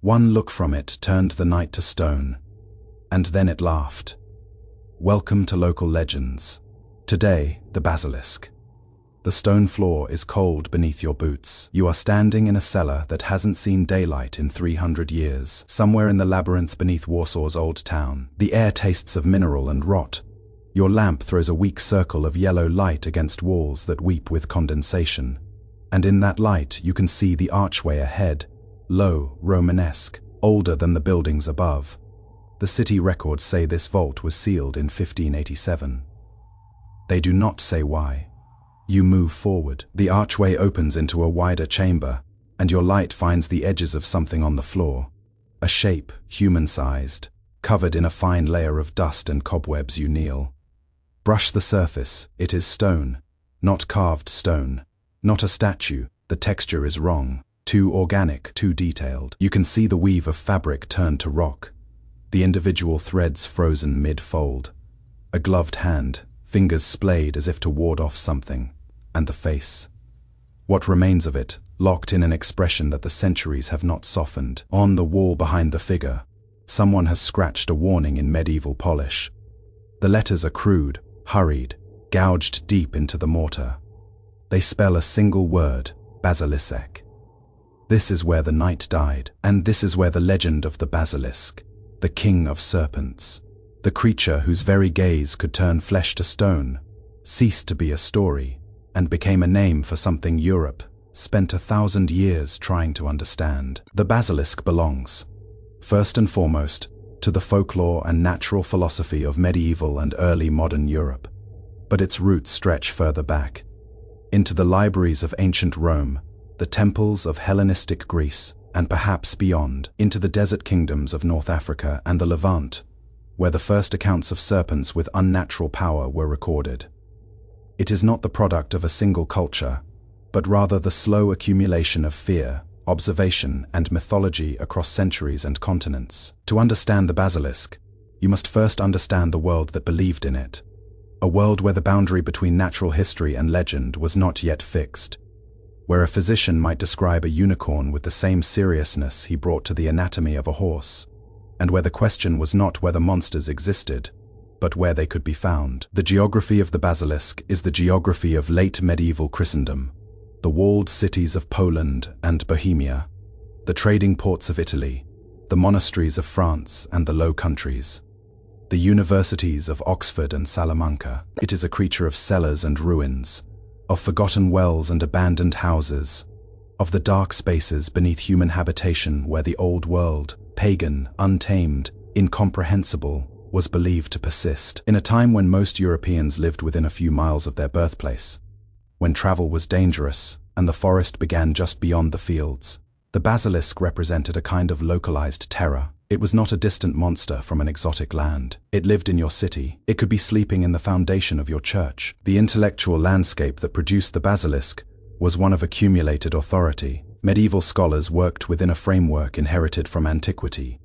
One look from it turned the night to stone, and then it laughed. Welcome to local legends. Today, the Basilisk. The stone floor is cold beneath your boots. You are standing in a cellar that hasn't seen daylight in 300 years, somewhere in the labyrinth beneath Warsaw's old town. The air tastes of mineral and rot. Your lamp throws a weak circle of yellow light against walls that weep with condensation. And in that light you can see the archway ahead, low, Romanesque, older than the buildings above. The city records say this vault was sealed in 1587. They do not say why. You move forward. The archway opens into a wider chamber, and your light finds the edges of something on the floor. A shape, human-sized, covered in a fine layer of dust and cobwebs. You kneel. Brush the surface. It is stone, not carved stone, not a statue. The texture is wrong, too organic, too detailed. You can see the weave of fabric turn to rock, the individual threads frozen mid-fold. A gloved hand, fingers splayed as if to ward off something. And the face. What remains of it, locked in an expression that the centuries have not softened. On the wall behind the figure, someone has scratched a warning in medieval polish. The letters are crude, hurried, gouged deep into the mortar. They spell a single word, Basilisk. This is where the knight died, and this is where the legend of the Basilisk, the king of serpents, the creature whose very gaze could turn flesh to stone, ceased to be a story and became a name for something Europe spent 1,000 years trying to understand. The Basilisk belongs, first and foremost, to the folklore and natural philosophy of medieval and early modern Europe, but its roots stretch further back, into the libraries of ancient Rome, the temples of Hellenistic Greece, and perhaps beyond, into the desert kingdoms of North Africa and the Levant, where the first accounts of serpents with unnatural power were recorded. It is not the product of a single culture, but rather the slow accumulation of fear, observation, and mythology across centuries and continents. To understand the Basilisk, you must first understand the world that believed in it, a world where the boundary between natural history and legend was not yet fixed, where a physician might describe a unicorn with the same seriousness he brought to the anatomy of a horse, and where the question was not whether monsters existed, but where they could be found. The geography of the Basilisk is the geography of late medieval Christendom, the walled cities of Poland and Bohemia, the trading ports of Italy, the monasteries of France and the Low Countries, the universities of Oxford and Salamanca. It is a creature of cellars and ruins, of forgotten wells and abandoned houses, of the dark spaces beneath human habitation where the old world, pagan, untamed, incomprehensible, was believed to persist. In a time when most Europeans lived within a few miles of their birthplace, when travel was dangerous and the forest began just beyond the fields, the Basilisk represented a kind of localized terror. It was not a distant monster from an exotic land. It lived in your city. It could be sleeping in the foundation of your church. The intellectual landscape that produced the Basilisk was one of accumulated authority. Medieval scholars worked within a framework inherited from antiquity.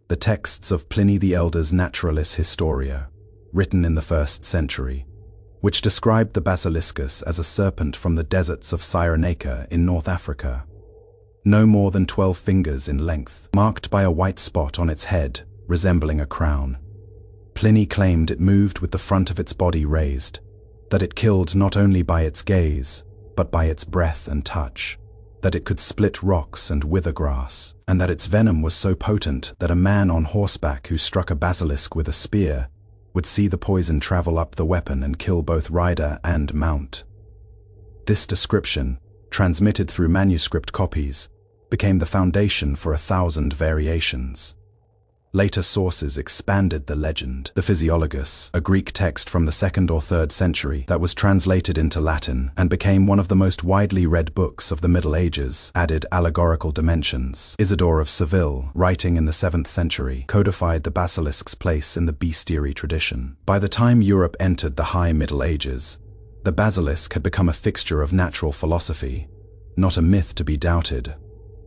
The texts of Pliny the Elder's Naturalis Historia, written in the 1st century, which described the Basiliscus as a serpent from the deserts of Cyrenaica in North Africa, no more than 12 fingers in length, marked by a white spot on its head, resembling a crown. Pliny claimed it moved with the front of its body raised, that it killed not only by its gaze, but by its breath and touch, that it could split rocks and wither grass, and that its venom was so potent that a man on horseback who struck a basilisk with a spear would see the poison travel up the weapon and kill both rider and mount. This description, transmitted through manuscript copies, became the foundation for 1,000 variations. Later sources expanded the legend. The Physiologus, a Greek text from the 2nd or 3rd century that was translated into Latin and became one of the most widely read books of the Middle Ages, added allegorical dimensions. Isidore of Seville, writing in the 7th century, codified the basilisk's place in the bestiary tradition. By the time Europe entered the High Middle Ages, the basilisk had become a fixture of natural philosophy, not a myth to be doubted,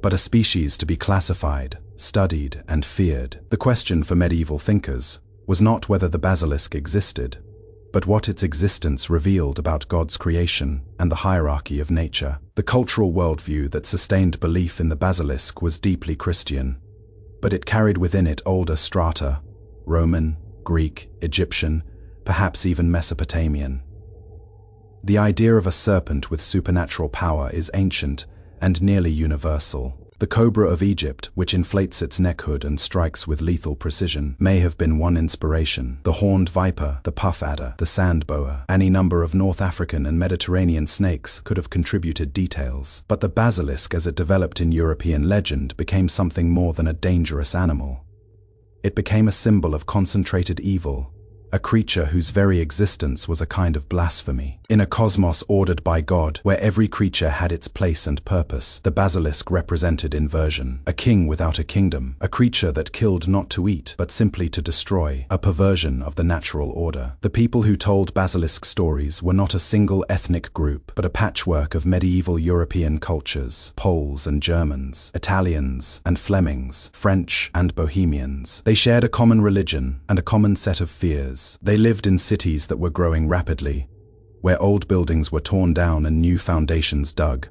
but a species to be classified, studied, and feared. The question for medieval thinkers was not whether the basilisk existed, but what its existence revealed about God's creation and the hierarchy of nature. The cultural worldview that sustained belief in the basilisk was deeply Christian. but it carried within it older strata: Roman, Greek, Egyptian, perhaps even Mesopotamian. The idea of a serpent with supernatural power is ancient and nearly universal. The cobra of Egypt, which inflates its neck hood and strikes with lethal precision, may have been one inspiration. The horned viper, the puff adder, the sand boa, any number of North African and Mediterranean snakes could have contributed details. But the basilisk, as it developed in European legend, became something more than a dangerous animal. It became a symbol of concentrated evil, a creature whose very existence was a kind of blasphemy. In a cosmos ordered by God, where every creature had its place and purpose, the basilisk represented inversion. A king without a kingdom, a creature that killed not to eat, but simply to destroy, a perversion of the natural order. The people who told basilisk stories were not a single ethnic group, but a patchwork of medieval European cultures: Poles and Germans, Italians and Flemings, French and Bohemians. They shared a common religion and a common set of fears. They lived in cities that were growing rapidly, where old buildings were torn down and new foundations dug,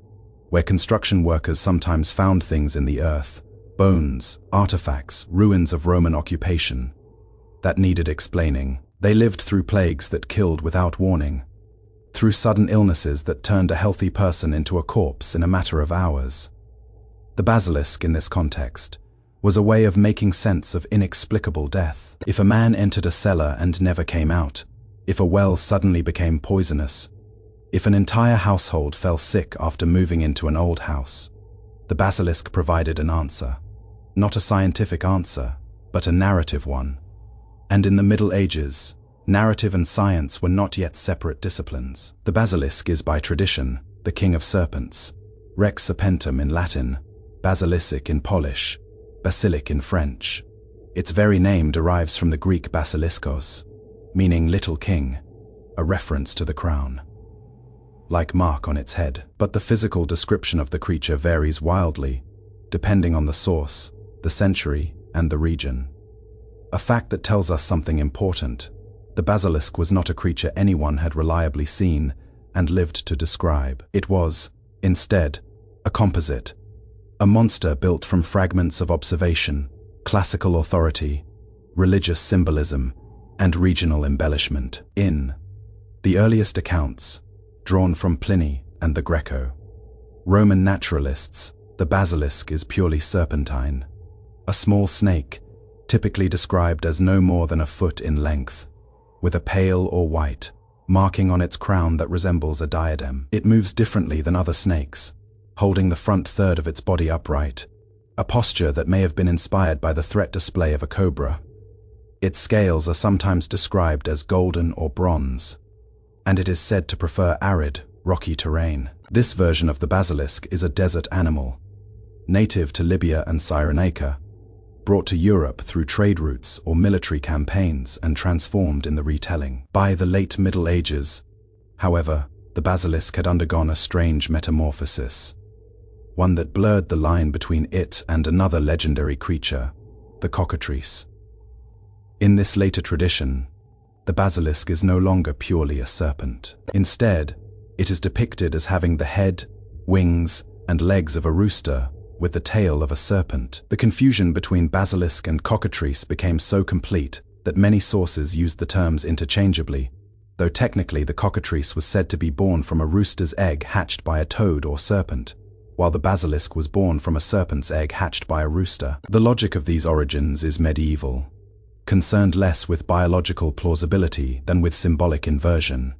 where construction workers sometimes found things in the earth, bones, artifacts, ruins of Roman occupation, that needed explaining. They lived through plagues that killed without warning, through sudden illnesses that turned a healthy person into a corpse in a matter of hours. The basilisk, in this context, was a way of making sense of inexplicable death. If a man entered a cellar and never came out, if a well suddenly became poisonous, if an entire household fell sick after moving into an old house, the basilisk provided an answer. Not a scientific answer, but a narrative one. And in the Middle Ages, narrative and science were not yet separate disciplines. The basilisk is by tradition the king of serpents, Rex serpentum in Latin, Basilisk in Polish, Basilisk in French. Its very name derives from the Greek basiliskos, meaning little king, a reference to the crown, like mark on its head. But the physical description of the creature varies wildly, depending on the source, the century, and the region. A fact that tells us something important: the basilisk was not a creature anyone had reliably seen and lived to describe. It was, instead, a composite, a monster built from fragments of observation, classical authority, religious symbolism, and regional embellishment. In the earliest accounts, drawn from Pliny and the Greco-Roman naturalists, the basilisk is purely serpentine, a small snake, typically described as no more than a foot in length, with a pale or white marking on its crown that resembles a diadem. It moves differently than other snakes, holding the front third of its body upright, a posture that may have been inspired by the threat display of a cobra. Its scales are sometimes described as golden or bronze, and it is said to prefer arid, rocky terrain. This version of the basilisk is a desert animal, native to Libya and Cyrenaica, brought to Europe through trade routes or military campaigns and transformed in the retelling. By the late Middle Ages, however, the basilisk had undergone a strange metamorphosis, one that blurred the line between it and another legendary creature, the Cockatrice. In this later tradition, the basilisk is no longer purely a serpent. Instead, it is depicted as having the head, wings, and legs of a rooster with the tail of a serpent. The confusion between basilisk and cockatrice became so complete that many sources used the terms interchangeably, though technically the cockatrice was said to be born from a rooster's egg hatched by a toad or serpent, while the basilisk was born from a serpent's egg hatched by a rooster. The logic of these origins is medieval, concerned less with biological plausibility than with symbolic inversion.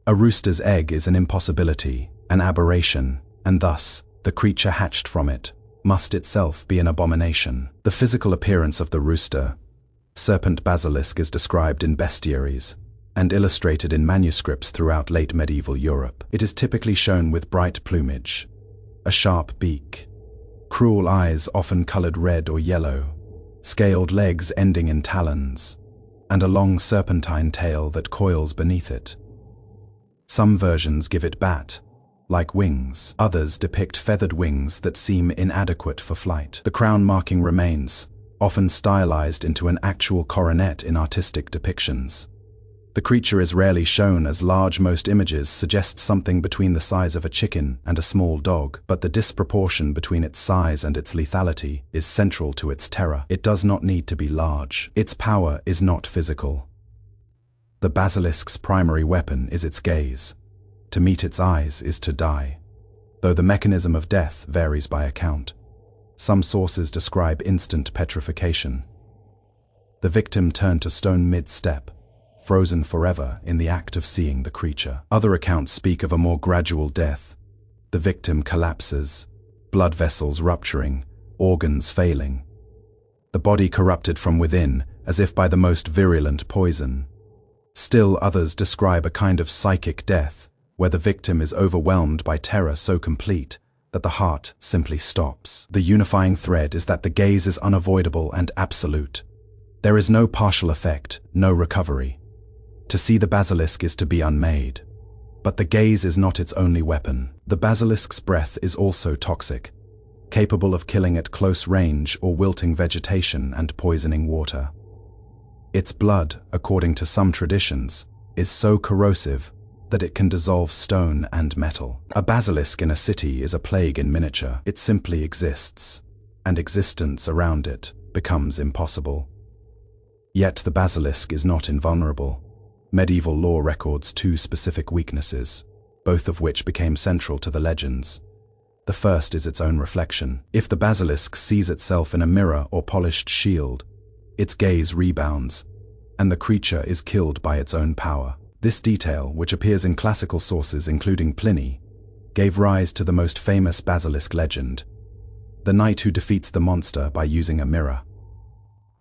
A rooster's egg is an impossibility, an aberration, and thus, the creature hatched from it must itself be an abomination. The physical appearance of the rooster, serpent basilisk, is described in bestiaries and illustrated in manuscripts throughout late medieval Europe. It is typically shown with bright plumage, a sharp beak, cruel eyes often colored red or yellow, scaled legs ending in talons, and a long serpentine tail that coils beneath it. Some versions give it bat-like wings. Others depict feathered wings that seem inadequate for flight. The crown marking remains, often stylized into an actual coronet in artistic depictions. The creature is rarely shown as large. Most images suggest something between the size of a chicken and a small dog, but the disproportion between its size and its lethality is central to its terror. It does not need to be large. Its power is not physical. The basilisk's primary weapon is its gaze. To meet its eyes is to die, though the mechanism of death varies by account. Some sources describe instant petrification. The victim turned to stone mid-step, frozen forever in the act of seeing the creature. Other accounts speak of a more gradual death. The victim collapses, blood vessels rupturing, organs failing. The body corrupted from within, as if by the most virulent poison. Still others describe a kind of psychic death, where the victim is overwhelmed by terror so complete that the heart simply stops. The unifying thread is that the gaze is unavoidable and absolute. There is no partial effect, no recovery. To see the basilisk is to be unmade. But the gaze is not its only weapon. The basilisk's breath is also toxic, capable of killing at close range or wilting vegetation and poisoning water. Its blood, according to some traditions, is so corrosive that it can dissolve stone and metal. A basilisk in a city is a plague in miniature. It simply exists, and existence around it becomes impossible. Yet the basilisk is not invulnerable. Medieval lore records two specific weaknesses, both of which became central to the legends. The first is its own reflection. If the basilisk sees itself in a mirror or polished shield, its gaze rebounds, and the creature is killed by its own power. This detail, which appears in classical sources including Pliny, gave rise to the most famous basilisk legend, the knight who defeats the monster by using a mirror.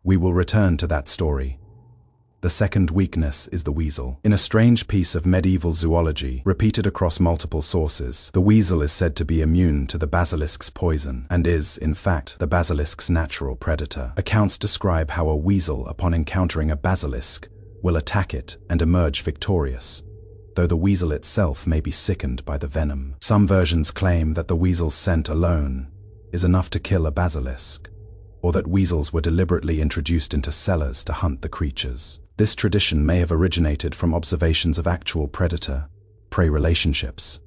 We will return to that story. The second weakness is the weasel. In a strange piece of medieval zoology, repeated across multiple sources, the weasel is said to be immune to the basilisk's poison, and is, in fact, the basilisk's natural predator. Accounts describe how a weasel, upon encountering a basilisk, will attack it and emerge victorious, though the weasel itself may be sickened by the venom. Some versions claim that the weasel's scent alone is enough to kill a basilisk, or that weasels were deliberately introduced into cellars to hunt the creatures. This tradition may have originated from observations of actual predator-prey relationships.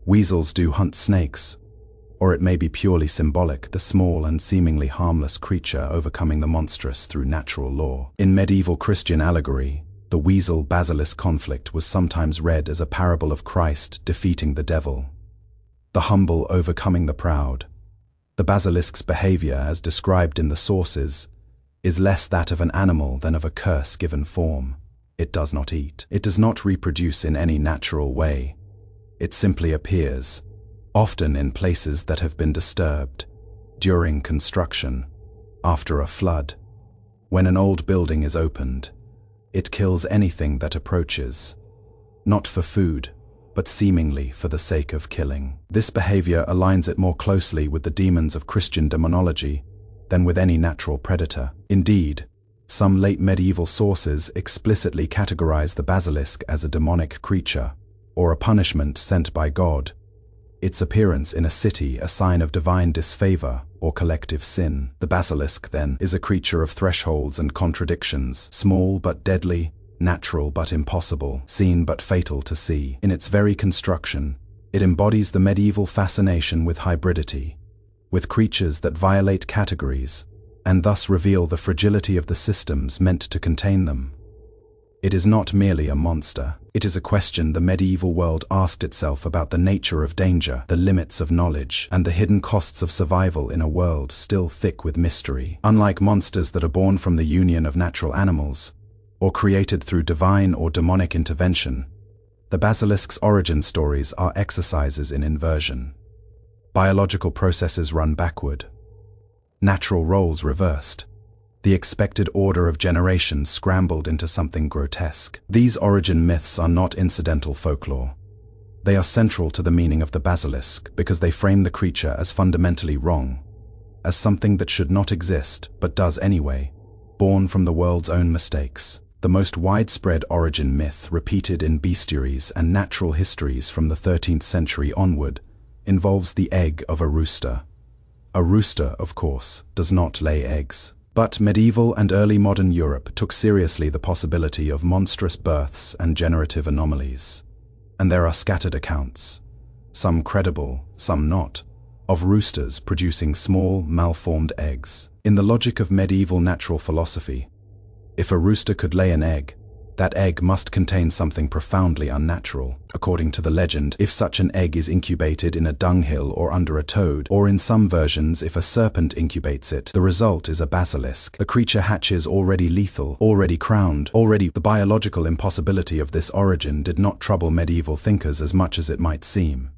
Weasels do hunt snakes, or it may be purely symbolic, the small and seemingly harmless creature overcoming the monstrous through natural law. In medieval Christian allegory, the weasel-basilisk conflict was sometimes read as a parable of Christ defeating the devil, the humble overcoming the proud. The basilisk's behavior, as described in the sources, is less that of an animal than of a curse-given form. It does not eat. It does not reproduce in any natural way. It simply appears, often in places that have been disturbed, during construction, after a flood. When an old building is opened, it kills anything that approaches, not for food, but seemingly for the sake of killing. This behavior aligns it more closely with the demons of Christian demonology than with any natural predator. Indeed, some late medieval sources explicitly categorize the basilisk as a demonic creature, or a punishment sent by God. Its appearance in a city a sign of divine disfavor or collective sin. The basilisk, then, is a creature of thresholds and contradictions, small but deadly, natural but impossible, seen but fatal to see. In its very construction, it embodies the medieval fascination with hybridity, with creatures that violate categories, and thus reveal the fragility of the systems meant to contain them. It is not merely a monster. It is a question the medieval world asked itself about the nature of danger, the limits of knowledge, and the hidden costs of survival in a world still thick with mystery. Unlike monsters that are born from the union of natural animals, or created through divine or demonic intervention, the basilisk's origin stories are exercises in inversion. Biological processes run backward, natural roles reversed, the expected order of generations scrambled into something grotesque. These origin myths are not incidental folklore. They are central to the meaning of the basilisk because they frame the creature as fundamentally wrong, as something that should not exist but does anyway, born from the world's own mistakes. The most widespread origin myth, repeated in bestiaries and natural histories from the 13th century onward, involves the egg of a rooster. A rooster, of course, does not lay eggs. But medieval and early modern Europe took seriously the possibility of monstrous births and generative anomalies. And there are scattered accounts, some credible, some not, of roosters producing small, malformed eggs. In the logic of medieval natural philosophy, if a rooster could lay an egg, that egg must contain something profoundly unnatural. According to the legend, if such an egg is incubated in a dunghill or under a toad, or in some versions if a serpent incubates it, the result is a basilisk. The creature hatches already lethal, already crowned, already. The biological impossibility of this origin did not trouble medieval thinkers as much as it might seem.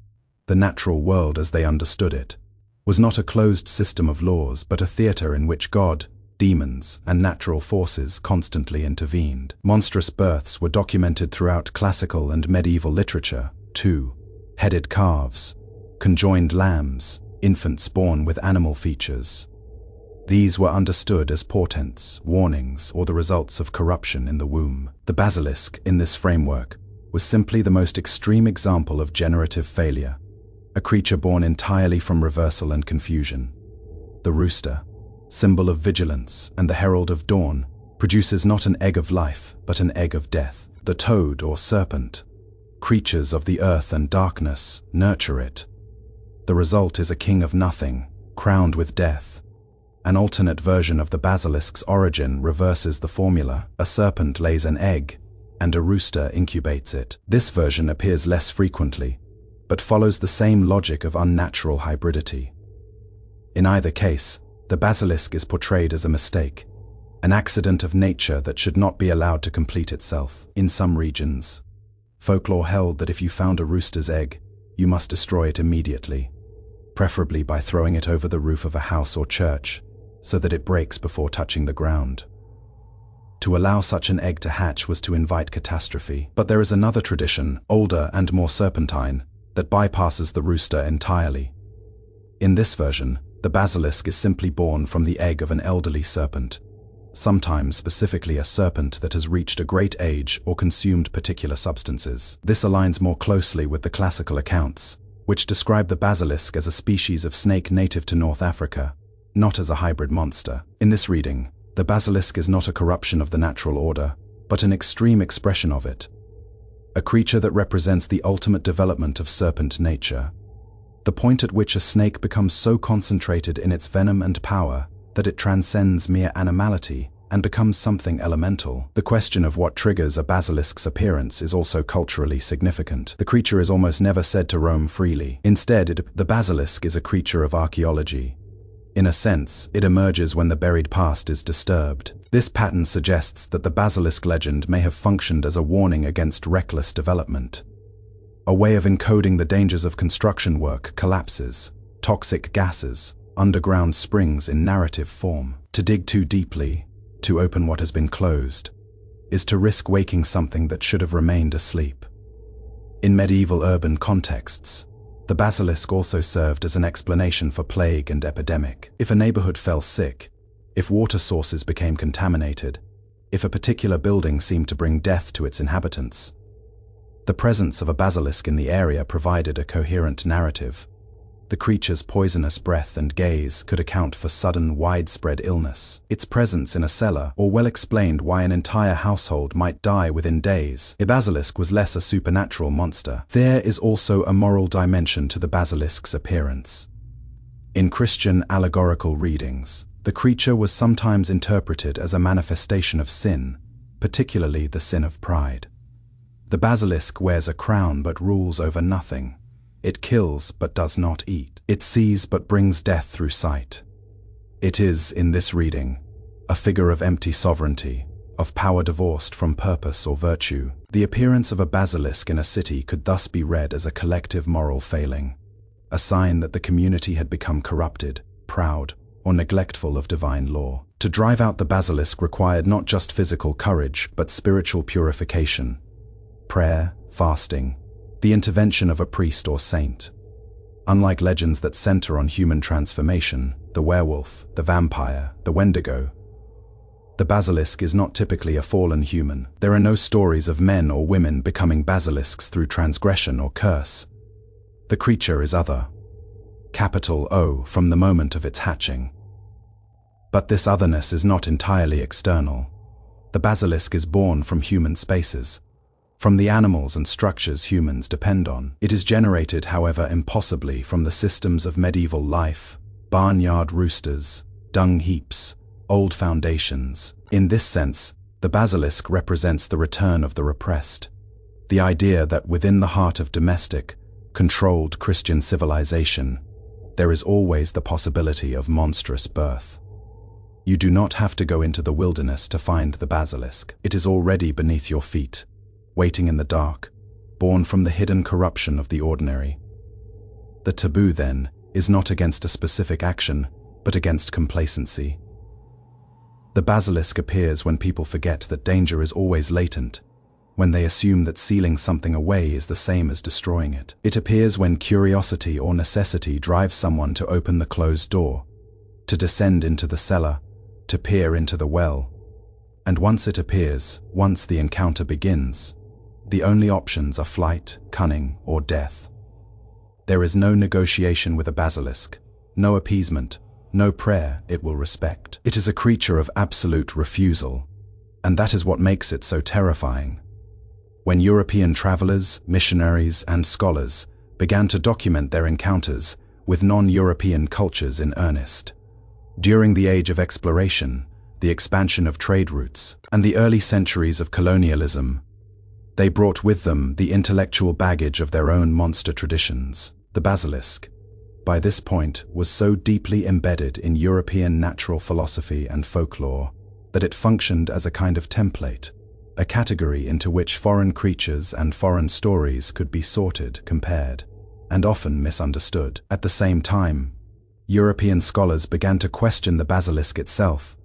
The natural world as they understood it was not a closed system of laws, but a theater in which God, demons, and natural forces constantly intervened. Monstrous births were documented throughout classical and medieval literature: two-headed calves, conjoined lambs, infants born with animal features. These were understood as portents, warnings, or the results of corruption in the womb. The basilisk, in this framework, was simply the most extreme example of generative failure, a creature born entirely from reversal and confusion. The rooster, symbol of vigilance and the herald of dawn, produces not an egg of life, but an egg of death. The toad or serpent, creatures of the earth and darkness, nurture it. The result is a king of nothing, crowned with death. An alternate version of the basilisk's origin reverses the formula: a serpent lays an egg, and a rooster incubates it. This version appears less frequently, but follows the same logic of unnatural hybridity. In either case, the basilisk is portrayed as a mistake, an accident of nature that should not be allowed to complete itself. In some regions, folklore held that if you found a rooster's egg, you must destroy it immediately, preferably by throwing it over the roof of a house or church, so that it breaks before touching the ground. To allow such an egg to hatch was to invite catastrophe. But there is another tradition, older and more serpentine, that bypasses the rooster entirely. In this version, the basilisk is simply born from the egg of an elderly serpent, sometimes specifically a serpent that has reached a great age or consumed particular substances. This aligns more closely with the classical accounts, which describe the basilisk as a species of snake native to North Africa, not as a hybrid monster. In this reading, the basilisk is not a corruption of the natural order, but an extreme expression of it, a creature that represents the ultimate development of serpent nature, the point at which a snake becomes so concentrated in its venom and power that it transcends mere animality and becomes something elemental. The question of what triggers a basilisk's appearance is also culturally significant. The creature is almost never said to roam freely. Instead, the basilisk is a creature of archaeology. In a sense, it emerges when the buried past is disturbed. This pattern suggests that the basilisk legend may have functioned as a warning against reckless development, a way of encoding the dangers of construction work, collapses, toxic gases, underground springs in narrative form. To dig too deeply, to open what has been closed, is to risk waking something that should have remained asleep. In medieval urban contexts, the basilisk also served as an explanation for plague and epidemic. If a neighborhood fell sick, if water sources became contaminated, if a particular building seemed to bring death to its inhabitants, the presence of a basilisk in the area provided a coherent narrative. The creature's poisonous breath and gaze could account for sudden, widespread illness. Its presence in a cellar or well explained why an entire household might die within days. A basilisk was less a supernatural monster. There is also a moral dimension to the basilisk's appearance. In Christian allegorical readings, the creature was sometimes interpreted as a manifestation of sin, particularly the sin of pride. The basilisk wears a crown but rules over nothing. It kills but does not eat. It sees but brings death through sight. It is, in this reading, a figure of empty sovereignty, of power divorced from purpose or virtue. The appearance of a basilisk in a city could thus be read as a collective moral failing, a sign that the community had become corrupted, proud, or neglectful of divine law. To drive out the basilisk required not just physical courage, but spiritual purification, prayer, fasting, the intervention of a priest or saint. Unlike legends that center on human transformation, the werewolf, the vampire, the wendigo, the basilisk is not typically a fallen human. There are no stories of men or women becoming basilisks through transgression or curse. The creature is other, capital O, from the moment of its hatching. But this otherness is not entirely external. The basilisk is born from human spaces, from the animals and structures humans depend on. It is generated, however, impossibly from the systems of medieval life, barnyard roosters, dung heaps, old foundations. In this sense, the basilisk represents the return of the repressed, the idea that within the heart of domestic, controlled Christian civilization, there is always the possibility of monstrous birth. You do not have to go into the wilderness to find the basilisk. It is already beneath your feet, waiting in the dark, born from the hidden corruption of the ordinary. The taboo, then, is not against a specific action, but against complacency. The basilisk appears when people forget that danger is always latent, when they assume that sealing something away is the same as destroying it. It appears when curiosity or necessity drives someone to open the closed door, to descend into the cellar, to peer into the well. And once it appears, once the encounter begins, the only options are flight, cunning, or death. There is no negotiation with a basilisk, no appeasement, no prayer it will respect. It is a creature of absolute refusal, and that is what makes it so terrifying. When European travelers, missionaries, and scholars began to document their encounters with non-European cultures in earnest, during the age of exploration, the expansion of trade routes, and the early centuries of colonialism, they brought with them the intellectual baggage of their own monster traditions. The basilisk, by this point, was so deeply embedded in European natural philosophy and folklore that it functioned as a kind of template, a category into which foreign creatures and foreign stories could be sorted, compared, and often misunderstood. At the same time, European scholars began to question the basilisk itself,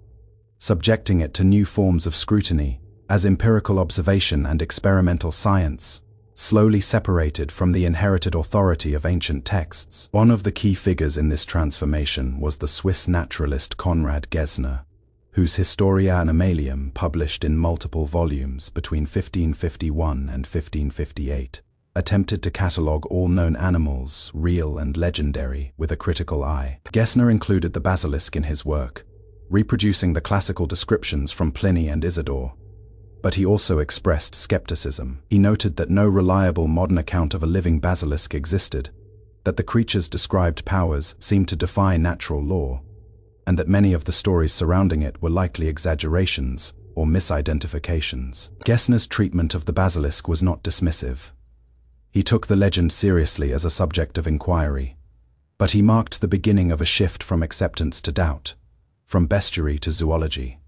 subjecting it to new forms of scrutiny, as empirical observation and experimental science slowly separated from the inherited authority of ancient texts. One of the key figures in this transformation was the Swiss naturalist Conrad Gesner, whose Historia Animalium, published in multiple volumes between 1551 and 1558, attempted to catalogue all known animals, real and legendary, with a critical eye. Gesner included the basilisk in his work, reproducing the classical descriptions from Pliny and Isidore. But he also expressed skepticism. He noted that no reliable modern account of a living basilisk existed, that the creature's described powers seemed to defy natural law, and that many of the stories surrounding it were likely exaggerations or misidentifications. Gesner's treatment of the basilisk was not dismissive. He took the legend seriously as a subject of inquiry, but he marked the beginning of a shift from acceptance to doubt, from bestiary to zoology.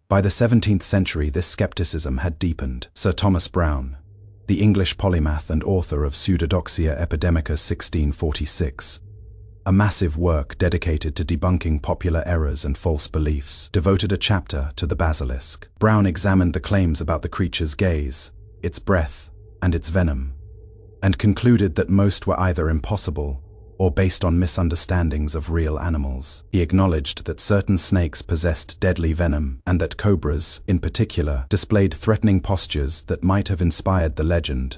By the 17th century, this skepticism had deepened. Sir Thomas Browne, the English polymath and author of Pseudodoxia Epidemica 1646, a massive work dedicated to debunking popular errors and false beliefs, devoted a chapter to the basilisk. Browne examined the claims about the creature's gaze, its breath, and its venom, and concluded that most were either impossible or based on misunderstandings of real animals. He acknowledged that certain snakes possessed deadly venom, and that cobras, in particular, displayed threatening postures that might have inspired the legend.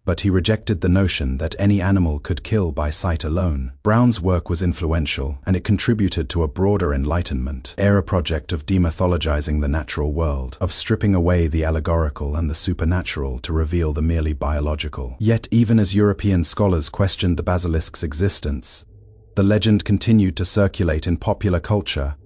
But he rejected the notion that any animal could kill by sight alone. Browne's work was influential, and it contributed to a broader Enlightenment era project of demythologizing the natural world, of stripping away the allegorical and the supernatural to reveal the merely biological. Yet even as European scholars questioned the basilisk's existence, the legend continued to circulate in popular culture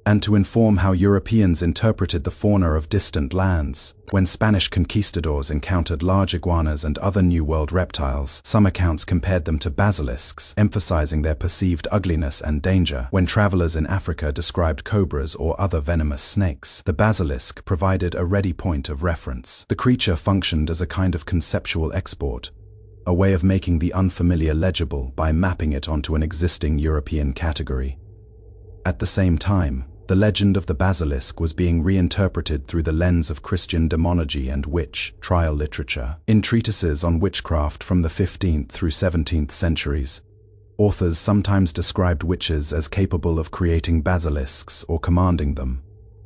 and to inform how Europeans interpreted the fauna of distant lands. When Spanish conquistadors encountered large iguanas and other New World reptiles, some accounts compared them to basilisks, emphasizing their perceived ugliness and danger. When travelers in Africa described cobras or other venomous snakes, the basilisk provided a ready point of reference. The creature functioned as a kind of conceptual export, a way of making the unfamiliar legible by mapping it onto an existing European category. At the same time, the legend of the basilisk was being reinterpreted through the lens of Christian demonology and witch trial literature. In treatises on witchcraft from the 15th through 17th centuries, authors sometimes described witches as capable of creating basilisks or commanding them,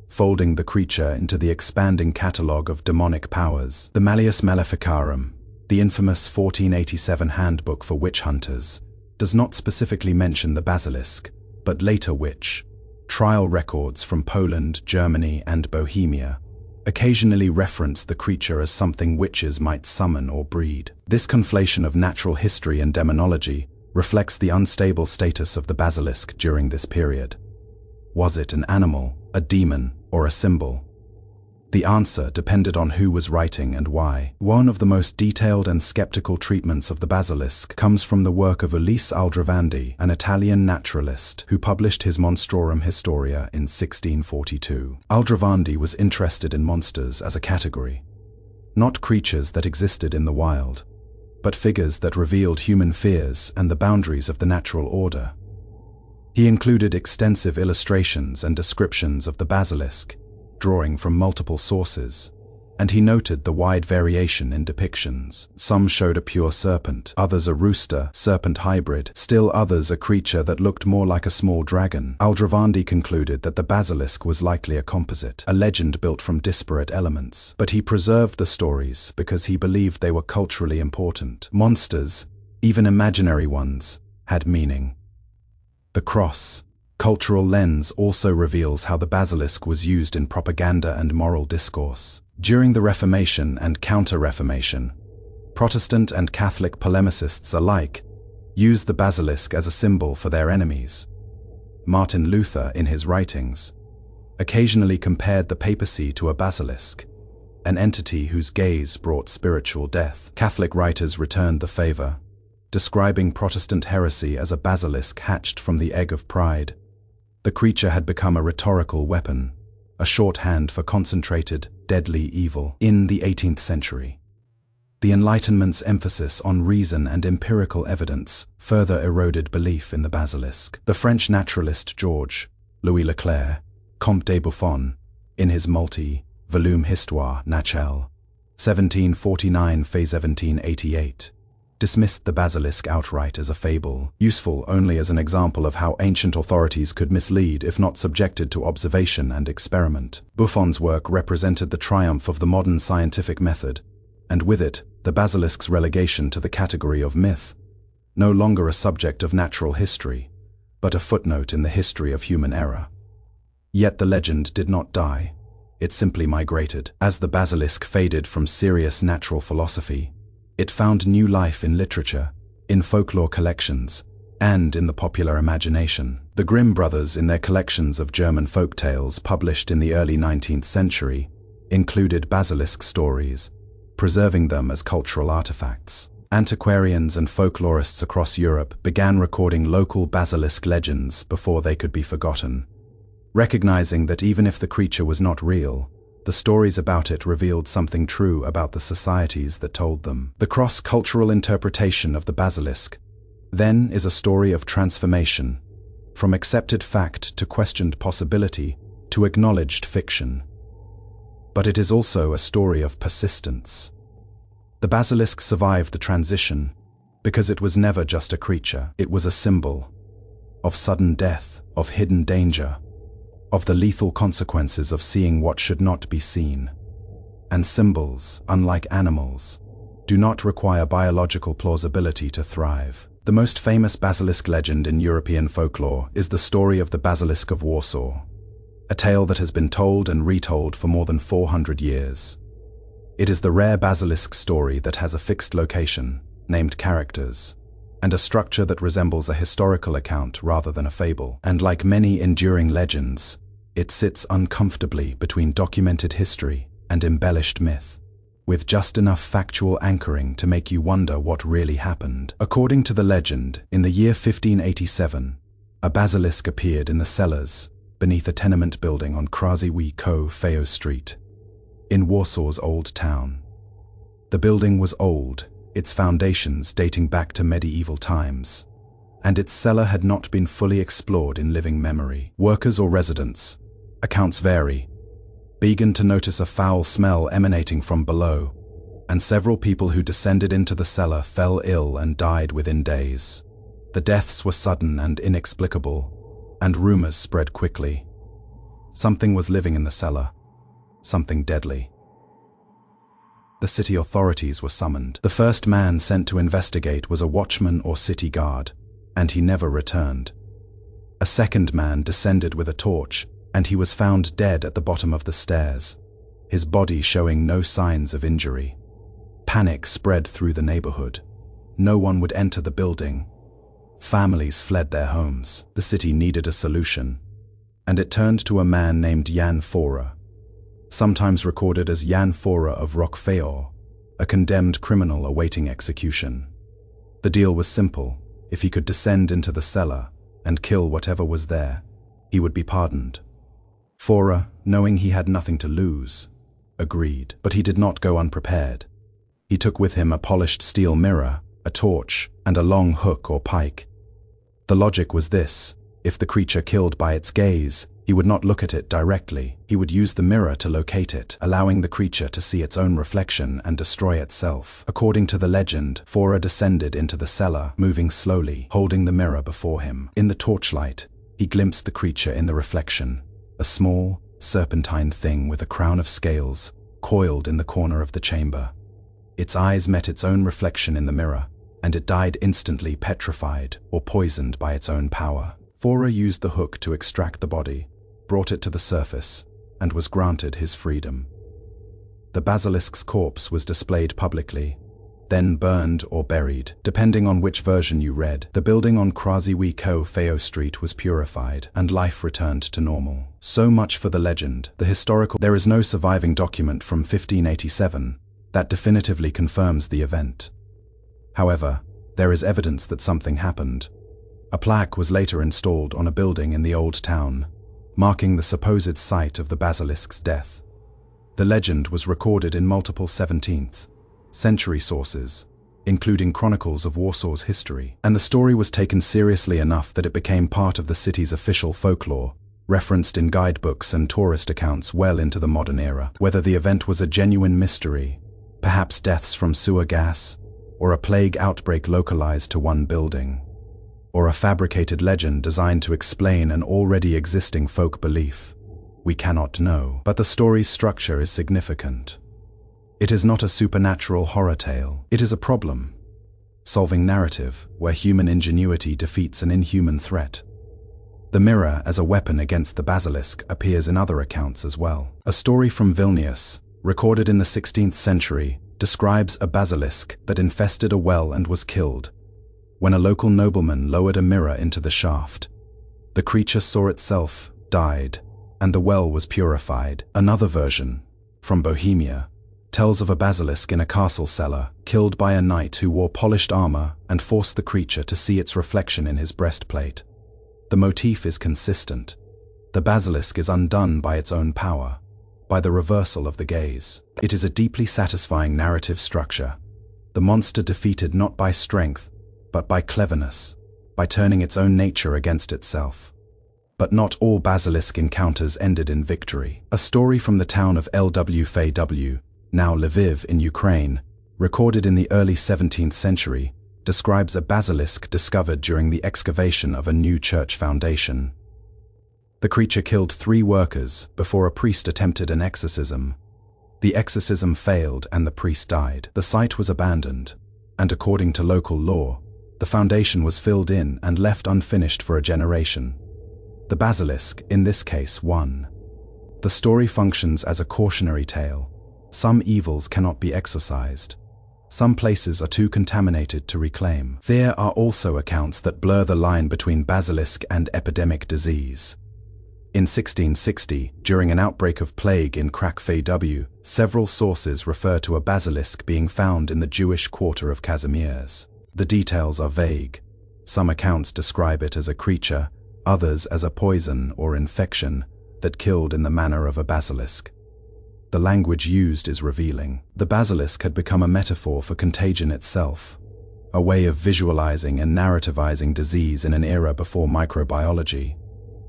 folding the creature into the expanding catalogue of demonic powers. The Malleus Maleficarum, the infamous 1487 handbook for witch hunters, does not specifically mention the basilisk, but later witch, Trial records from Poland, Germany, and Bohemia occasionally reference the creature as something witches might summon or breed. This conflation of natural history and demonology reflects the unstable status of the basilisk during this period. Was it an animal, a demon, or a symbol? The answer depended on who was writing and why. One of the most detailed and skeptical treatments of the basilisk comes from the work of Ulisse Aldrovandi, an Italian naturalist who published his Monstrorum Historia in 1642. Aldrovandi was interested in monsters as a category, not creatures that existed in the wild, but figures that revealed human fears and the boundaries of the natural order. He included extensive illustrations and descriptions of the basilisk, drawing from multiple sources, and he noted the wide variation in depictions. Some showed a pure serpent, others a rooster, serpent hybrid, still others a creature that looked more like a small dragon. Aldrovandi concluded that the basilisk was likely a composite, a legend built from disparate elements, but he preserved the stories because he believed they were culturally important. Monsters, even imaginary ones, had meaning. The cross, cultural lens also reveals how the basilisk was used in propaganda and moral discourse. During the Reformation and Counter-Reformation, Protestant and Catholic polemicists alike used the basilisk as a symbol for their enemies. Martin Luther, in his writings, occasionally compared the papacy to a basilisk, an entity whose gaze brought spiritual death. Catholic writers returned the favor, describing Protestant heresy as a basilisk hatched from the egg of pride. The creature had become a rhetorical weapon, a shorthand for concentrated, deadly evil. In the 18th century, the Enlightenment's emphasis on reason and empirical evidence further eroded belief in the basilisk. The French naturalist Georges-Louis Leclerc, Comte de Buffon, in his multi-volume Histoire naturelle, 1749–1788, dismissed the basilisk outright as a fable, useful only as an example of how ancient authorities could mislead if not subjected to observation and experiment. Buffon's work represented the triumph of the modern scientific method, and with it, the basilisk's relegation to the category of myth, no longer a subject of natural history, but a footnote in the history of human error. Yet the legend did not die. It simply migrated. As the basilisk faded from serious natural philosophy, it found new life in literature, in folklore collections, and in the popular imagination. The Grimm brothers, in their collections of German folk tales published in the early 19th century, included basilisk stories, preserving them as cultural artifacts. Antiquarians and folklorists across Europe began recording local basilisk legends before they could be forgotten, recognizing that even if the creature was not real, the stories about it revealed something true about the societies that told them. The cross-cultural interpretation of the basilisk, then, is a story of transformation, from accepted fact to questioned possibility to acknowledged fiction. But it is also a story of persistence. The basilisk survived the transition because it was never just a creature. It was a symbol of sudden death, of hidden danger, of the lethal consequences of seeing what should not be seen. And symbols, unlike animals, do not require biological plausibility to thrive. The most famous basilisk legend in European folklore is the story of the Basilisk of Warsaw, a tale that has been told and retold for more than 400 years. It is the rare basilisk story that has a fixed location, named characters, and a structure that resembles a historical account rather than a fable. And like many enduring legends, it sits uncomfortably between documented history and embellished myth, with just enough factual anchoring to make you wonder what really happened. According to the legend, in the year 1587, a basilisk appeared in the cellars beneath a tenement building on Krasowie-Koło Street, in Warsaw's Old Town. The building was old, its foundations dating back to medieval times, and its cellar had not been fully explored in living memory. Workers or residents, accounts vary, began to notice a foul smell emanating from below, and several people who descended into the cellar fell ill and died within days. The deaths were sudden and inexplicable, and rumors spread quickly. Something was living in the cellar, something deadly. The city authorities were summoned. The first man sent to investigate was a watchman or city guard, and he never returned. A second man descended with a torch, and he was found dead at the bottom of the stairs, his body showing no signs of injury. Panic spread through the neighborhood. No one would enter the building. Families fled their homes. The city needed a solution, and it turned to a man named Jan Fora, sometimes recorded as Jan Fora of Roquefort, a condemned criminal awaiting execution. The deal was simple. If he could descend into the cellar and kill whatever was there, he would be pardoned. Fora, knowing he had nothing to lose, agreed, but he did not go unprepared. He took with him a polished steel mirror, a torch, and a long hook or pike. The logic was this: if the creature killed by its gaze, he would not look at it directly. He would use the mirror to locate it, allowing the creature to see its own reflection and destroy itself. According to the legend, Fora descended into the cellar, moving slowly, holding the mirror before him. In the torchlight, he glimpsed the creature in the reflection, a small, serpentine thing with a crown of scales, coiled in the corner of the chamber. Its eyes met its own reflection in the mirror, and it died instantly, petrified or poisoned by its own power. Fora used the hook to extract the body, brought it to the surface, and was granted his freedom. The basilisk's corpse was displayed publicly, then burned or buried, depending on which version you read. The building on Croisy-Feo Street was purified, and life returned to normal. So much for the legend. There is no surviving document from 1587 that definitively confirms the event. However, there is evidence that something happened. A plaque was later installed on a building in the old town, marking the supposed site of the basilisk's death. The legend was recorded in multiple 17th century sources, including chronicles of Warsaw's history, and the story was taken seriously enough that it became part of the city's official folklore, referenced in guidebooks and tourist accounts well into the modern era. Whether the event was a genuine mystery, perhaps deaths from sewer gas, or a plague outbreak localized to one building, or a fabricated legend designed to explain an already existing folk belief, we cannot know. But the story's structure is significant. It is not a supernatural horror tale. It is a problem-solving narrative where human ingenuity defeats an inhuman threat. The mirror as a weapon against the basilisk appears in other accounts as well. A story from Vilnius, recorded in the 16th century, describes a basilisk that infested a well and was killed when a local nobleman lowered a mirror into the shaft. The creature saw itself, died, and the well was purified. Another version, from Bohemia, tells of a basilisk in a castle cellar, killed by a knight who wore polished armor and forced the creature to see its reflection in his breastplate. The motif is consistent. The basilisk is undone by its own power, by the reversal of the gaze. It is a deeply satisfying narrative structure. The monster defeated not by strength, but by cleverness, by turning its own nature against itself. But not all basilisk encounters ended in victory. A story from the town of Lwów, now Lviv in Ukraine, recorded in the early 17th century, describes a basilisk discovered during the excavation of a new church foundation. The creature killed 3 workers before a priest attempted an exorcism. The exorcism failed and the priest died. The site was abandoned, and according to local law, the foundation was filled in and left unfinished for a generation. The basilisk, in this case, won. The story functions as a cautionary tale. Some evils cannot be exorcised. Some places are too contaminated to reclaim. There are also accounts that blur the line between basilisk and epidemic disease. In 1660, during an outbreak of plague in Kraków, several sources refer to a basilisk being found in the Jewish quarter of Kazimierz. The details are vague. Some accounts describe it as a creature, others as a poison or infection that killed in the manner of a basilisk. The language used is revealing. The basilisk had become a metaphor for contagion itself, a way of visualizing and narrativizing disease in an era before microbiology.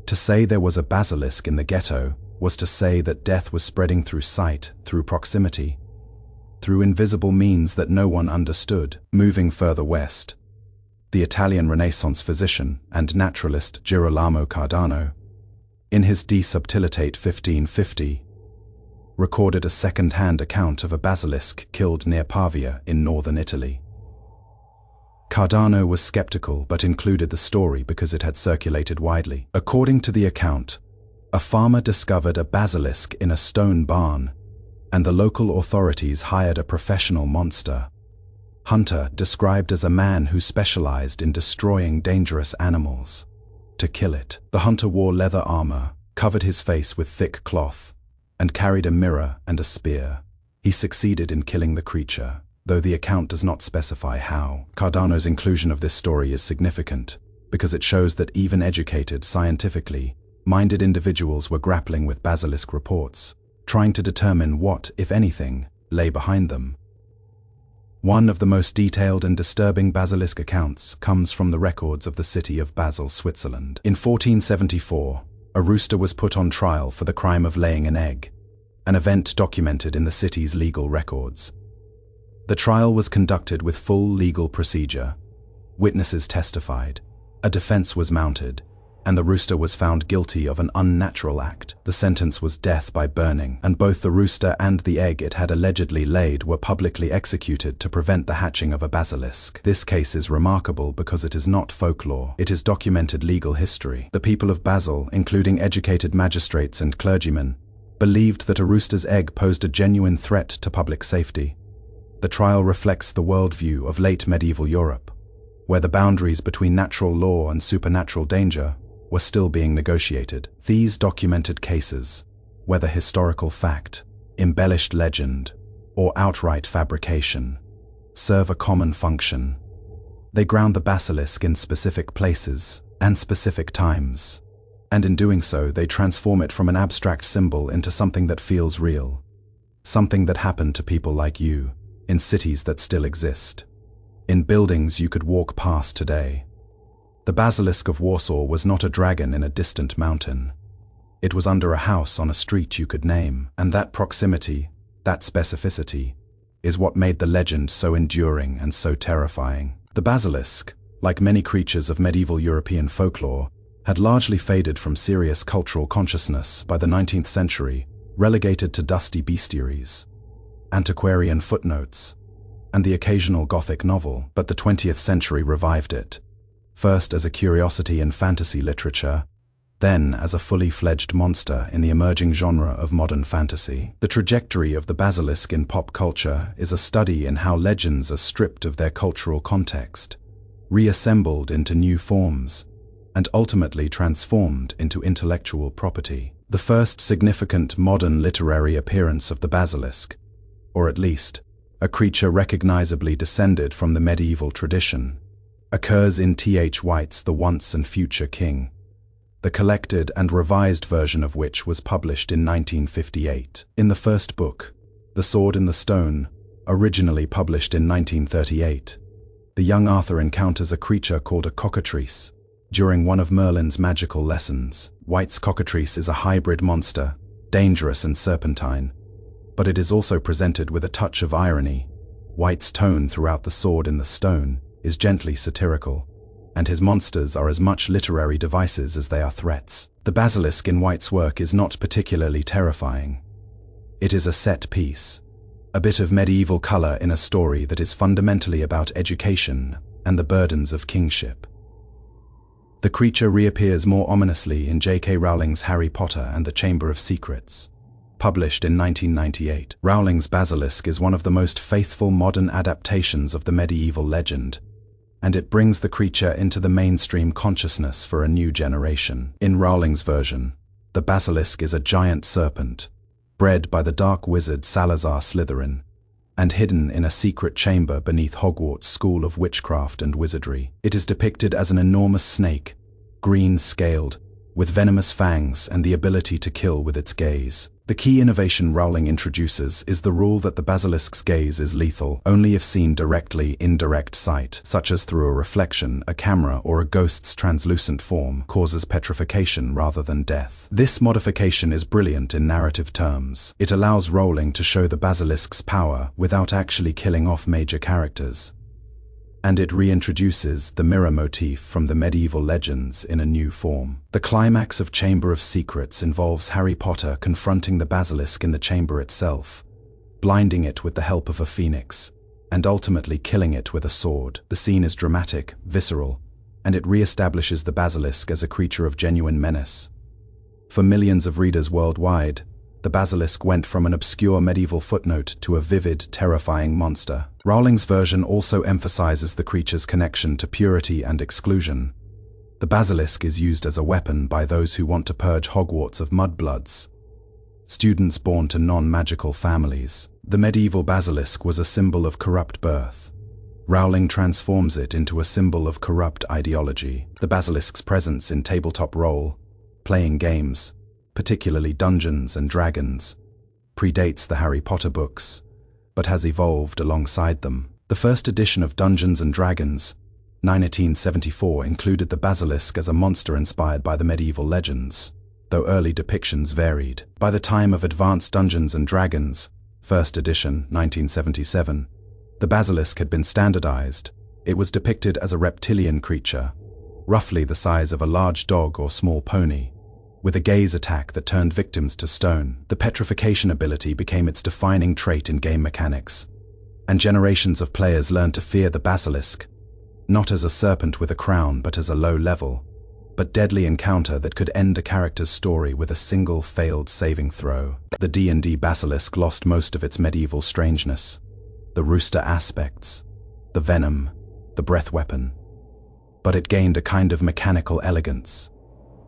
To say there was a basilisk in the ghetto was to say that death was spreading through sight, through proximity, through invisible means that no one understood. Moving further west, the Italian Renaissance physician and naturalist Girolamo Cardano, in his De Subtilitate 1550, recorded a second-hand account of a basilisk killed near Pavia in northern Italy. Cardano was skeptical but included the story because it had circulated widely. According to the account, a farmer discovered a basilisk in a stone barn, and the local authorities hired a professional monster hunter, described as a man who specialized in destroying dangerous animals, to kill it. The hunter wore leather armor, covered his face with thick cloth, and carried a mirror and a spear. He succeeded in killing the creature, though the account does not specify how. Cardano's inclusion of this story is significant because it shows that even educated, scientifically minded individuals were grappling with basilisk reports, trying to determine what, if anything, lay behind them. One of the most detailed and disturbing basilisk accounts comes from the records of the city of Basel, Switzerland. In 1474, a rooster was put on trial for the crime of laying an egg, an event documented in the city's legal records. The trial was conducted with full legal procedure. Witnesses testified, a defense was mounted, and the rooster was found guilty of an unnatural act. The sentence was death by burning, and both the rooster and the egg it had allegedly laid were publicly executed to prevent the hatching of a basilisk. This case is remarkable because it is not folklore, it is documented legal history. The people of Basel, including educated magistrates and clergymen, believed that a rooster's egg posed a genuine threat to public safety. The trial reflects the worldview of late medieval Europe, where the boundaries between natural law and supernatural danger were still being negotiated. These documented cases, whether historical fact, embellished legend, or outright fabrication, serve a common function. They ground the basilisk in specific places and specific times, and in doing so they transform it from an abstract symbol into something that feels real, something that happened to people like you, in cities that still exist, in buildings you could walk past today. The Basilisk of Warsaw was not a dragon in a distant mountain. It was under a house on a street you could name, and that proximity, that specificity, is what made the legend so enduring and so terrifying. The basilisk, like many creatures of medieval European folklore, had largely faded from serious cultural consciousness by the 19th century, relegated to dusty bestiaries, antiquarian footnotes, and the occasional Gothic novel. But the 20th century revived it, first as a curiosity in fantasy literature, then as a fully fledged monster in the emerging genre of modern fantasy. The trajectory of the basilisk in pop culture is a study in how legends are stripped of their cultural context, reassembled into new forms, and ultimately transformed into intellectual property. The first significant modern literary appearance of the basilisk, or at least a creature recognizably descended from the medieval tradition, occurs in T.H. White's The Once and Future King, the collected and revised version of which was published in 1958. In the first book, The Sword in the Stone, originally published in 1938, the young Arthur encounters a creature called a Cockatrice during one of Merlin's magical lessons. White's Cockatrice is a hybrid monster, dangerous and serpentine, but it is also presented with a touch of irony. White's tone throughout The Sword in the Stone is gently satirical, and his monsters are as much literary devices as they are threats. The basilisk in White's work is not particularly terrifying. It is a set piece, a bit of medieval color in a story that is fundamentally about education and the burdens of kingship. The creature reappears more ominously in J.K. Rowling's Harry Potter and the Chamber of Secrets, published in 1998. Rowling's Basilisk is one of the most faithful modern adaptations of the medieval legend, and it brings the creature into the mainstream consciousness for a new generation. In Rowling's version, the basilisk is a giant serpent, bred by the dark wizard Salazar Slytherin, and hidden in a secret chamber beneath Hogwarts School of Witchcraft and Wizardry. It is depicted as an enormous snake, green-scaled, with venomous fangs and the ability to kill with its gaze. The key innovation Rowling introduces is the rule that the basilisk's gaze is lethal only if seen directly in direct sight, such as through a reflection, a camera, or a ghost's translucent form, causes petrification rather than death. This modification is brilliant in narrative terms. It allows Rowling to show the basilisk's power without actually killing off major characters, and it reintroduces the mirror motif from the medieval legends in a new form. The climax of Chamber of Secrets involves Harry Potter confronting the basilisk in the chamber itself, blinding it with the help of a phoenix, and ultimately killing it with a sword. The scene is dramatic, visceral, and it re-establishes the basilisk as a creature of genuine menace. For millions of readers worldwide, the basilisk went from an obscure medieval footnote to a vivid, terrifying monster. Rowling's version also emphasizes the creature's connection to purity and exclusion. The basilisk is used as a weapon by those who want to purge Hogwarts of mudbloods, students born to non-magical families. The medieval basilisk was a symbol of corrupt birth. Rowling transforms it into a symbol of corrupt ideology. The basilisk's presence in tabletop role-playing games, particularly Dungeons and Dragons, predates the Harry Potter books, but has evolved alongside them. The first edition of Dungeons and Dragons, 1974, included the basilisk as a monster inspired by the medieval legends, though early depictions varied. By the time of Advanced Dungeons and Dragons, first edition, 1977, the basilisk had been standardized. It was depicted as a reptilian creature, roughly the size of a large dog or small pony, with a gaze attack that turned victims to stone. The petrification ability became its defining trait in game mechanics, and generations of players learned to fear the basilisk, not as a serpent with a crown but as a low-level, but deadly encounter that could end a character's story with a single failed saving throw. The D&D basilisk lost most of its medieval strangeness, the rooster aspects, the venom, the breath weapon, but it gained a kind of mechanical elegance.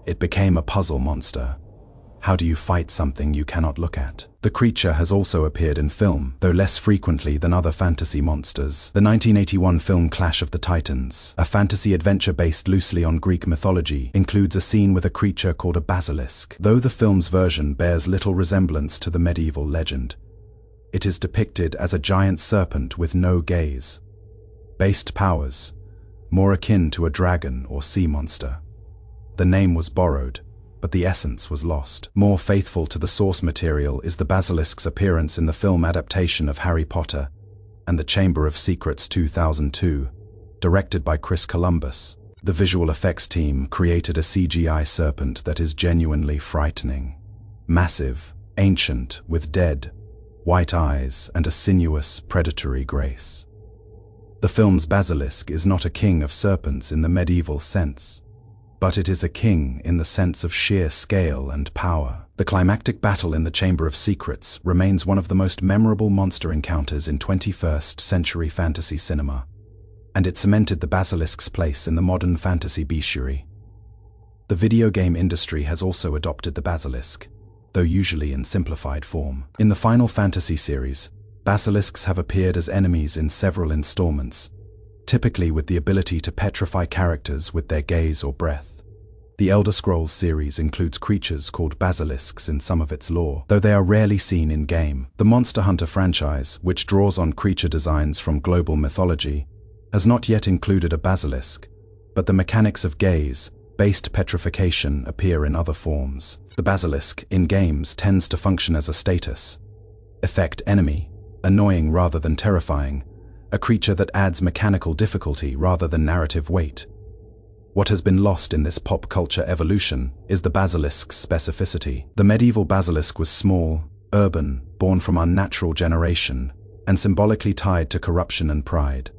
It became a puzzle monster. How do you fight something you cannot look at? The creature has also appeared in film, though less frequently than other fantasy monsters. The 1981 film Clash of the Titans, a fantasy adventure based loosely on Greek mythology, includes a scene with a creature called a basilisk. Though the film's version bears little resemblance to the medieval legend, it is depicted as a giant serpent with no gaze. Based powers, more akin to a dragon or sea monster. The name was borrowed, but the essence was lost. More faithful to the source material is the basilisk's appearance in the film adaptation of Harry Potter and the Chamber of Secrets 2002, directed by Chris Columbus. The visual effects team created a CGI serpent that is genuinely frightening. Massive, ancient, with dead, white eyes and a sinuous, predatory grace. The film's basilisk is not a king of serpents in the medieval sense, but it is a king in the sense of sheer scale and power. The climactic battle in the Chamber of Secrets remains one of the most memorable monster encounters in 21st century fantasy cinema, and it cemented the basilisk's place in the modern fantasy bestiary. The video game industry has also adopted the basilisk, though usually in simplified form. In the Final Fantasy series, basilisks have appeared as enemies in several installments, typically with the ability to petrify characters with their gaze or breath. The Elder Scrolls series includes creatures called basilisks in some of its lore, though they are rarely seen in-game. The Monster Hunter franchise, which draws on creature designs from global mythology, has not yet included a basilisk, but the mechanics of gaze-based petrification appear in other forms. The basilisk, in games, tends to function as a status effect enemy, annoying rather than terrifying, a creature that adds mechanical difficulty rather than narrative weight. What has been lost in this pop culture evolution is the basilisk's specificity. The medieval basilisk was small, urban, born from unnatural generation, and symbolically tied to corruption and pride.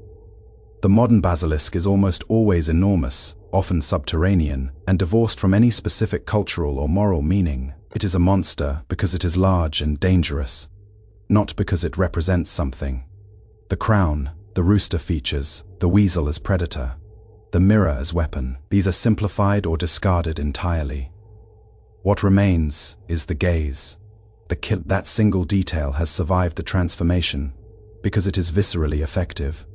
The modern basilisk is almost always enormous, often subterranean, and divorced from any specific cultural or moral meaning. It is a monster because it is large and dangerous, not because it represents something. The crown, the rooster features, the weasel as predator, the mirror as weapon. These are simplified or discarded entirely. What remains is the gaze. That single detail has survived the transformation because it is viscerally effective.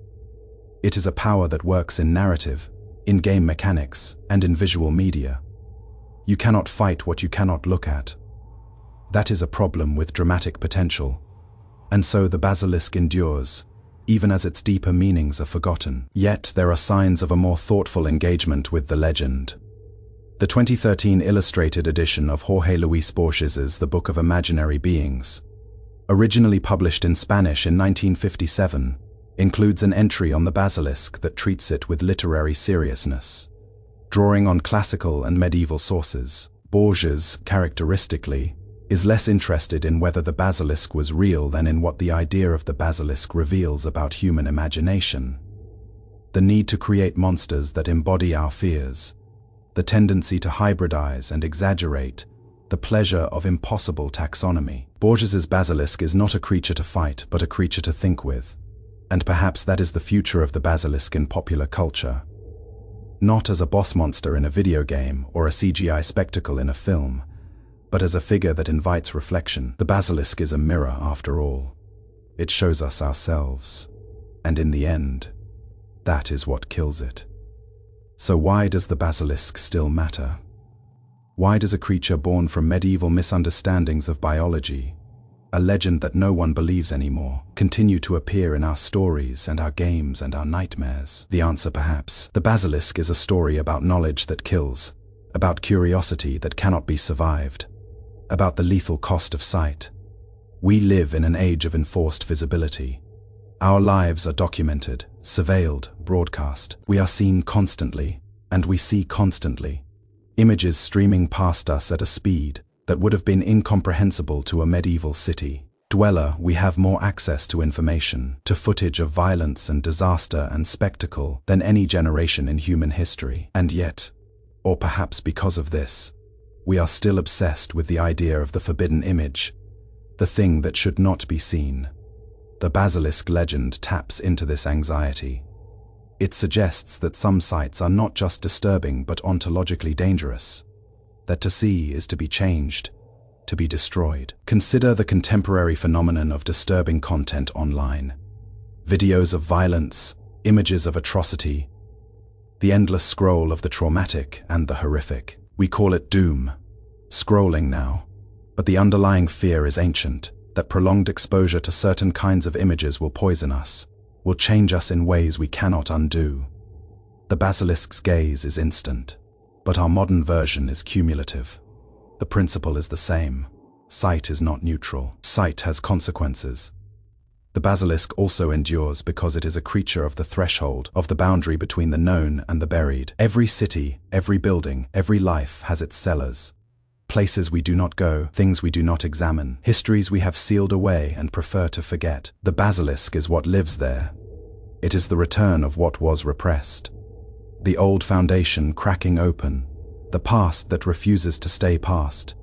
It is a power that works in narrative, in game mechanics, and in visual media. You cannot fight what you cannot look at. That is a problem with dramatic potential, and so the basilisk endures, even as its deeper meanings are forgotten. Yet there are signs of a more thoughtful engagement with the legend. The 2013 illustrated edition of Jorge Luis Borges's The Book of Imaginary Beings, originally published in Spanish in 1957, includes an entry on the basilisk that treats it with literary seriousness. Drawing on classical and medieval sources, Borges, characteristically, is less interested in whether the basilisk was real than in what the idea of the basilisk reveals about human imagination. The need to create monsters that embody our fears, the tendency to hybridize and exaggerate, the pleasure of impossible taxonomy. Borges's basilisk is not a creature to fight, but a creature to think with. And perhaps that is the future of the basilisk in popular culture. Not as a boss monster in a video game or a CGI spectacle in a film, but as a figure that invites reflection. The basilisk is a mirror, after all. It shows us ourselves. And in the end, that is what kills it. So why does the basilisk still matter? Why does a creature born from medieval misunderstandings of biology, a legend that no one believes anymore, continue to appear in our stories and our games and our nightmares? The answer, perhaps. The basilisk is a story about knowledge that kills, about curiosity that cannot be survived, about the lethal cost of sight. We live in an age of enforced visibility. Our lives are documented, surveilled, broadcast. We are seen constantly, and we see constantly. Images streaming past us at a speed that would have been incomprehensible to a medieval city dweller. We have more access to information, to footage of violence and disaster and spectacle than any generation in human history. And yet, or perhaps because of this, we are still obsessed with the idea of the forbidden image, the thing that should not be seen. The basilisk legend taps into this anxiety. It suggests that some sights are not just disturbing but ontologically dangerous, that to see is to be changed, to be destroyed. Consider the contemporary phenomenon of disturbing content online. Videos of violence, images of atrocity, the endless scroll of the traumatic and the horrific. We call it doom scrolling now, but the underlying fear is ancient, that prolonged exposure to certain kinds of images will poison us, will change us in ways we cannot undo. The basilisk's gaze is instant, but our modern version is cumulative. The principle is the same. Sight is not neutral. Sight has consequences. The basilisk also endures because it is a creature of the threshold, of the boundary between the known and the buried. Every city, every building, every life has its cellars. Places we do not go, things we do not examine, histories we have sealed away and prefer to forget. The basilisk is what lives there. It is the return of what was repressed. The old foundation cracking open, the past that refuses to stay past.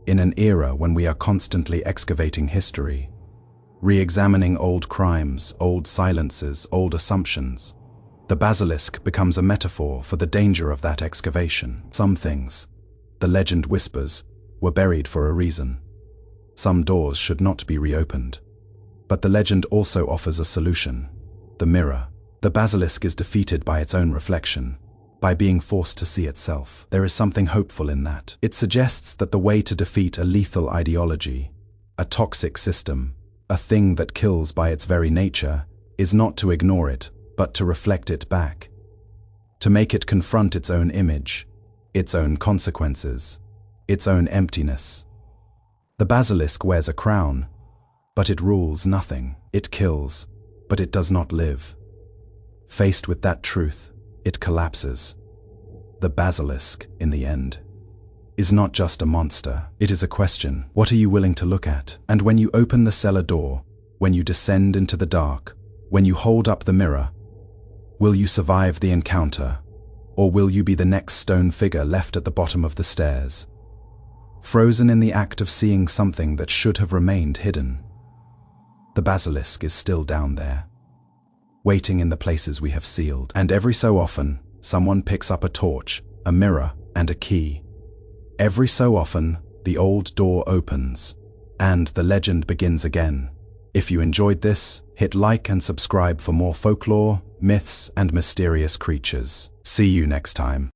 In an era when we are constantly excavating history, re-examining old crimes, old silences, old assumptions, the basilisk becomes a metaphor for the danger of that excavation. Some things, the legend whispers, were buried for a reason. Some doors should not be reopened. But the legend also offers a solution: the mirror. The basilisk is defeated by its own reflection, by being forced to see itself. There is something hopeful in that. It suggests that the way to defeat a lethal ideology, a toxic system, a thing that kills by its very nature, is not to ignore it, but to reflect it back. To make it confront its own image, its own consequences, its own emptiness. The basilisk wears a crown, but it rules nothing. It kills, but it does not live. Faced with that truth, it collapses. The basilisk, in the end, is not just a monster. It is a question. What are you willing to look at? And when you open the cellar door, when you descend into the dark, when you hold up the mirror, will you survive the encounter? Or will you be the next stone figure left at the bottom of the stairs, frozen in the act of seeing something that should have remained hidden? The basilisk is still down there, waiting in the places we have sealed. And every so often, someone picks up a torch, a mirror, and a key. Every so often, the old door opens, and the legend begins again. If you enjoyed this, hit like and subscribe for more folklore, myths, and mysterious creatures. See you next time.